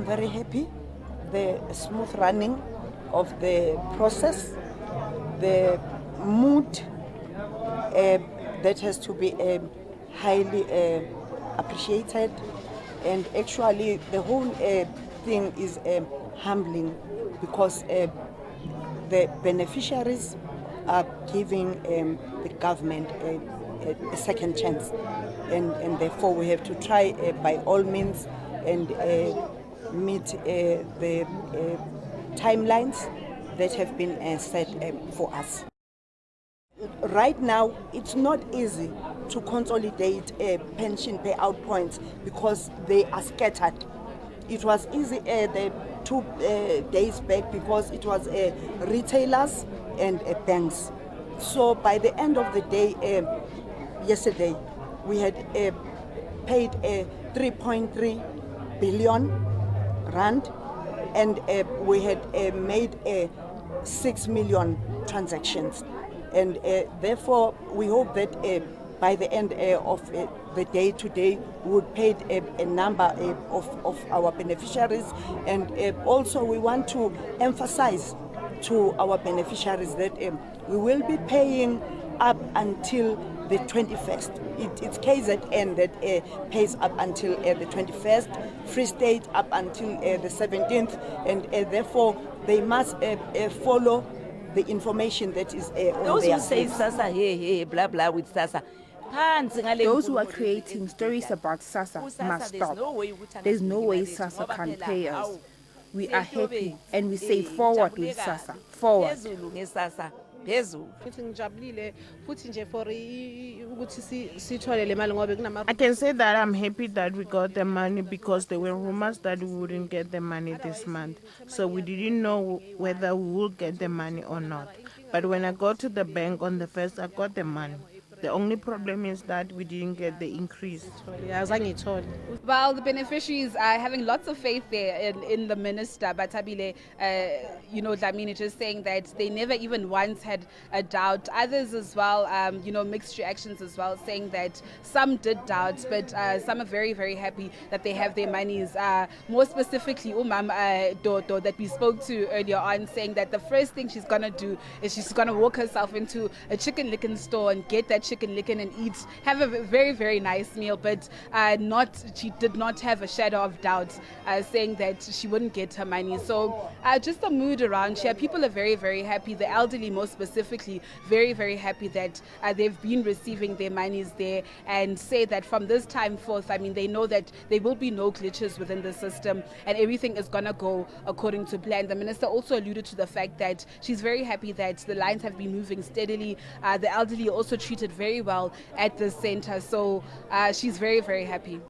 very happy. The smooth running of the process, the mood that has to be highly appreciated, and actually the whole thing is humbling because the beneficiaries are giving the government a second chance, and therefore we have to try by all means and meet the timelines that have been set for us. Right now, it's not easy to consolidate pension payout points because they are scattered. It was easy the 2 days back because it was retailers and banks. So by the end of the day, yesterday, we had paid 3.3 billion rand, and we had made 6 million transactions. And therefore, we hope that by the end of the day today, we would pay a number of our beneficiaries. And also, we want to emphasize to our beneficiaries that we will be paying up until the 21st. It's KZN that pays up until the 21st, Free State up until the 17th, and therefore they must follow the information that is on those their who say slips. SASSA, hey, blah, blah with SASSA. Those who are creating stories about SASSA must stop. There's no way SASSA can pay us. We are happy and we say forward with SASSA. Forward. I can say that I'm happy that we got the money because there were rumors that we wouldn't get the money this month. So we didn't know whether we would get the money or not. But when I got to the bank on the 1st, I got the money. The only problem is that we didn't get the increase. Well, the beneficiaries are having lots of faith there in the minister, but Tabile, Dlamini just saying that they never even once had a doubt. Others as well, mixed reactions as well, saying that some did doubt, but some are very, very happy that they have their monies. More specifically, Umam Dodo that we spoke to earlier on, saying that the first thing she's going to do is she's going to walk herself into a Chicken Licken store and get that Chicken Licken and eat, have a very, very nice meal, but she did not have a shadow of doubt, saying that she wouldn't get her money. So just the mood around here, people are very, very happy. The elderly, most specifically, very, very happy that they've been receiving their monies there, and say that from this time forth, they know that there will be no glitches within the system and everything is going to go according to plan. The minister also alluded to the fact that she's very happy that the lines have been moving steadily. The elderly also treated very well at the center, so she's very, very happy.